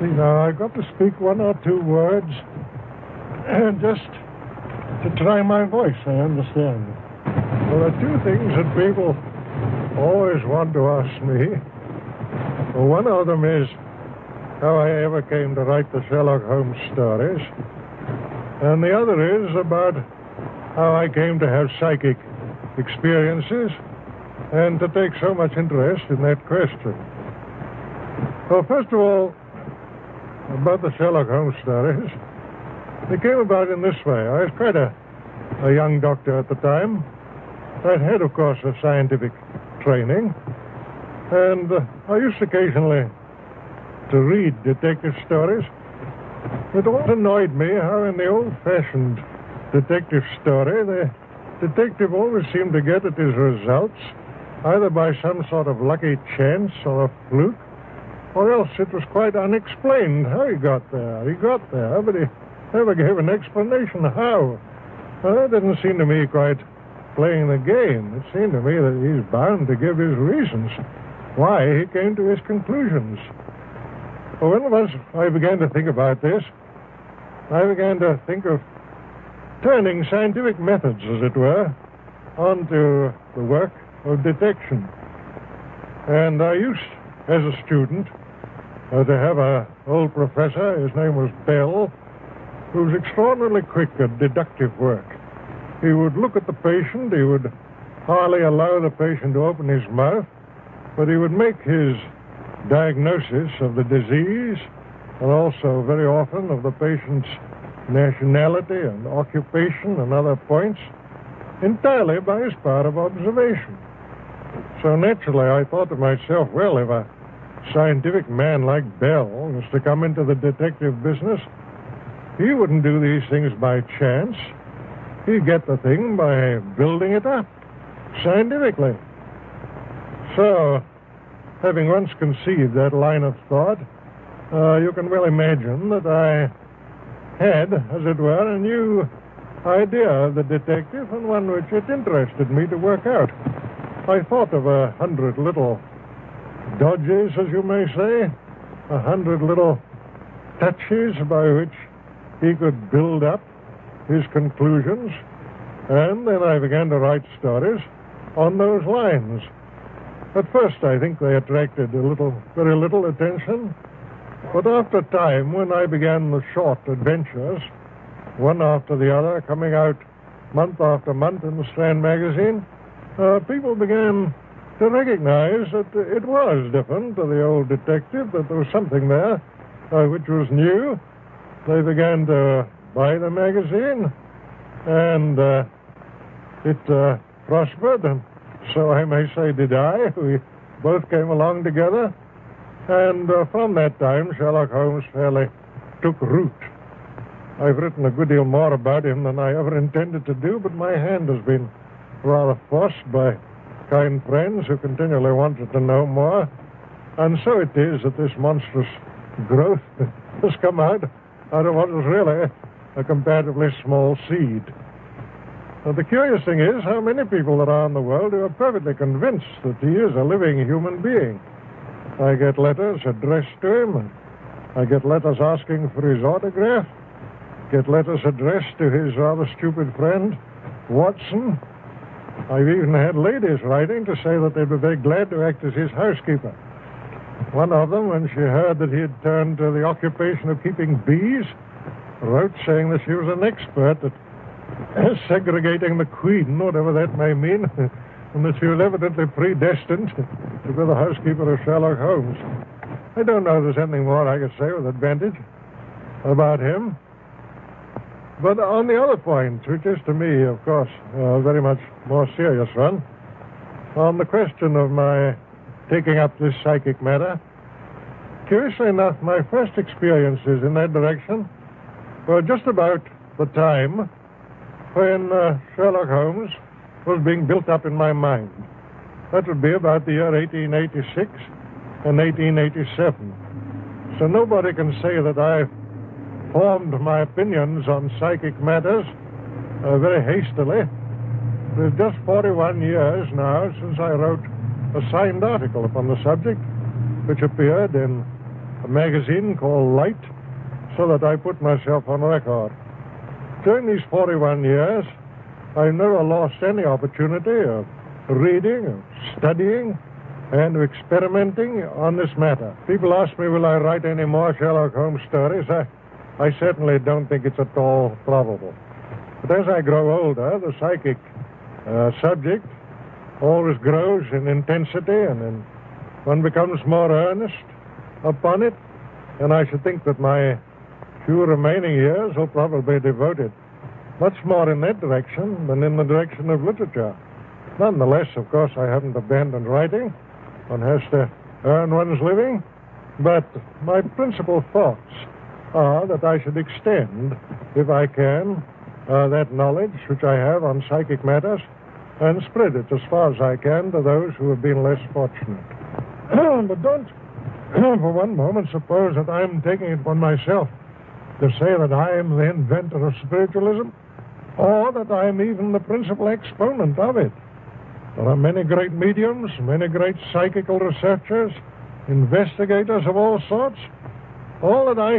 see now, I've got to speak one or two words, and just to try my voice, I understand. Well, there are two things that people always want to ask me. Well, one of them is how I ever came to write the Sherlock Holmes stories, and the other is about how I came to have psychic experiences and to take so much interest in that question. Well, first of all, about the Sherlock Holmes stories, they came about in this way. I was quite a young doctor at the time. I'd had, of course, a scientific training, and I used occasionally to read detective stories. It always annoyed me how in the old-fashioned detective story, the detective always seemed to get at his results either by some sort of lucky chance or a fluke, or else it was quite unexplained how he got there. He got there, but he never gave an explanation how. Well, that didn't seem to me quite playing the game. It seemed to me that he's bound to give his reasons why he came to his conclusions. Well, once I began to think about this, I began to think of turning scientific methods, as it were, onto the work of detection. And I used, as a student, to have an old professor, his name was Bell, who was extraordinarily quick at deductive work. He would look at the patient, he would hardly allow the patient to open his mouth, but he would make his diagnosis of the disease and also very often of the patient's nationality and occupation and other points entirely by his power of observation. So naturally I thought to myself, well, if a scientific man like Bell was to come into the detective business, he wouldn't do these things by chance. He'd get the thing by building it up scientifically. So, having once conceived that line of thought, you can well imagine that I had, as it were, a new idea of the detective, and one which it interested me to work out. I thought of 100 little dodges, as you may say, 100 little touches by which he could build up his conclusions, and then I began to write stories on those lines. At first, I think they attracted very little attention, but after a time, when I began the short adventures, one after the other, coming out month after month in the Strand magazine, people began to recognize that it was different to the old detective, that there was something there which was new. They began to buy the magazine, and it prospered, and so I may say did I. We both came along together, and from that time, Sherlock Holmes fairly took root. I've written a good deal more about him than I ever intended to do, but my hand has been rather forced by kind friends who continually wanted to know more, and so it is that this monstrous growth has come out of what was really a comparatively small seed. Now, the curious thing is how many people there are in the world who are perfectly convinced that he is a living human being. I get letters addressed to him, and I get letters asking for his autograph, get letters addressed to his rather stupid friend, Watson. I've even had ladies writing to say that they'd be very glad to act as his housekeeper. One of them, when she heard that he had turned to the occupation of keeping bees, wrote saying that she was an expert at segregating the queen, whatever that may mean, and that she was evidently predestined to be the housekeeper of Sherlock Holmes. I don't know if there's anything more I could say with advantage about him. But on the other point, which is to me, of course, a very much more serious one, on the question of my taking up this psychic matter, curiously enough, my first experiences in that direction were just about the time when Sherlock Holmes was being built up in my mind. That would be about the year 1886 and 1887. So nobody can say that I formed my opinions on psychic matters very hastily. It's just 41 years now since I wrote a signed article upon the subject, which appeared in a magazine called Light, so that I put myself on record. During these 41 years, I've never lost any opportunity of reading, of studying, and of experimenting on this matter. People ask me, will I write any more Sherlock Holmes stories? I certainly don't think it's at all probable. But as I grow older, the psychic subject always grows in intensity, and one becomes more earnest upon it, and I should think that my few remaining years will probably be devoted much more in that direction than in the direction of literature. Nonetheless, of course, I haven't abandoned writing. One has to earn one's living, but my principal thoughts are that I should extend, if I can, that knowledge which I have on psychic matters and spread it as far as I can to those who have been less fortunate. But don't for one moment suppose that I'm taking it upon myself to say that I am the inventor of spiritualism, or that I am even the principal exponent of it. There are many great mediums, many great psychical researchers, investigators of all sorts. All that I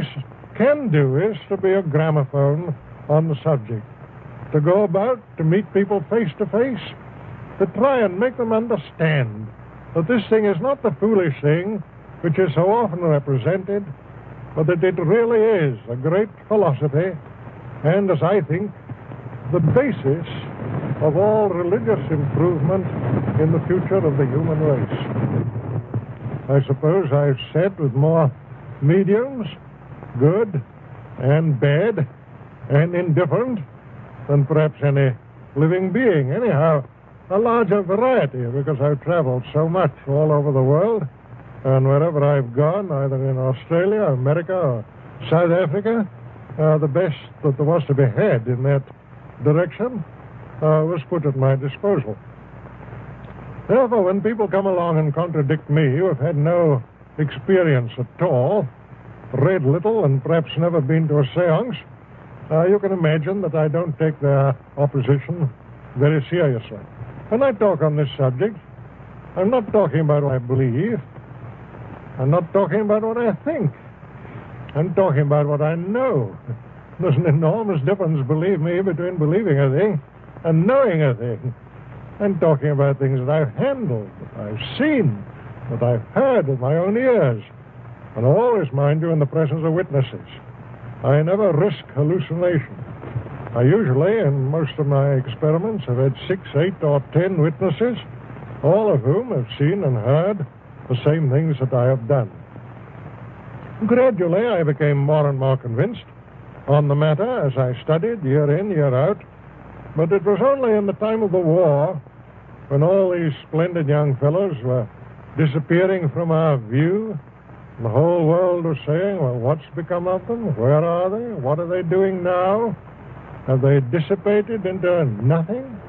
can do is to be a gramophone on the subject, to go about, to meet people face to face, to try and make them understand that this thing is not the foolish thing which is so often represented, but that it really is a great philosophy, and, as I think, the basis of all religious improvement in the future of the human race. I suppose I've said with more mediums, good and bad and indifferent, than perhaps any living being. Anyhow, a larger variety, because I've traveled so much all over the world, and wherever I've gone, either in Australia, America, or South Africa, the best that there was to be had in that direction was put at my disposal. Therefore, when people come along and contradict me, who have had no experience at all, read little, and perhaps never been to a seance, you can imagine that I don't take their opposition very seriously. When I talk on this subject, I'm not talking about what I believe. I'm not talking about what I think. I'm talking about what I know. There's an enormous difference, believe me, between believing a thing and knowing a thing. I'm talking about things that I've handled, that I've seen, that I've heard with my own ears. And always, mind you, in the presence of witnesses. I never risk hallucination. I usually, in most of my experiments, have had 6, 8, or 10 witnesses, all of whom have seen and heard the same things that I have done. Gradually, I became more and more convinced on the matter as I studied year in, year out. But it was only in the time of the war, when all these splendid young fellows were disappearing from our view, and the whole world was saying, well, what's become of them? Where are they? What are they doing now? Have they dissipated into nothing?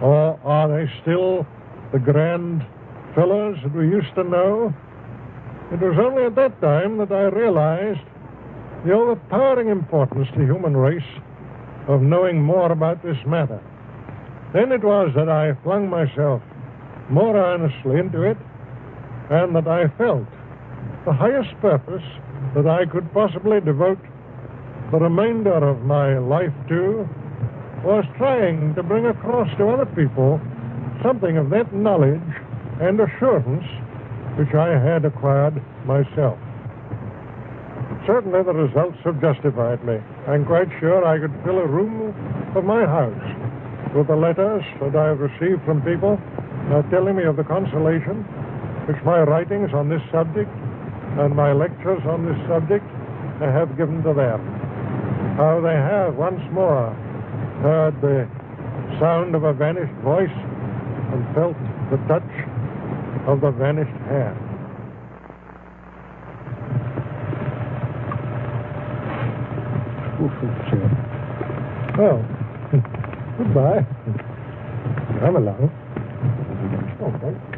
Or are they still the grand fellows that we used to know? It was only at that time that I realized the overpowering importance to the human race of knowing more about this matter. Then it was that I flung myself more earnestly into it, and that I felt the highest purpose that I could possibly devote the remainder of my life to was trying to bring across to other people something of that knowledge and assurance which I had acquired myself. Certainly the results have justified me. I'm quite sure I could fill a room of my house with the letters that I have received from people telling me of the consolation which my writings on this subject and my lectures on this subject have given to them. How they have once more heard the sound of a vanished voice and felt the touch of the vanished hand. Well, goodbye. Come along. Okay.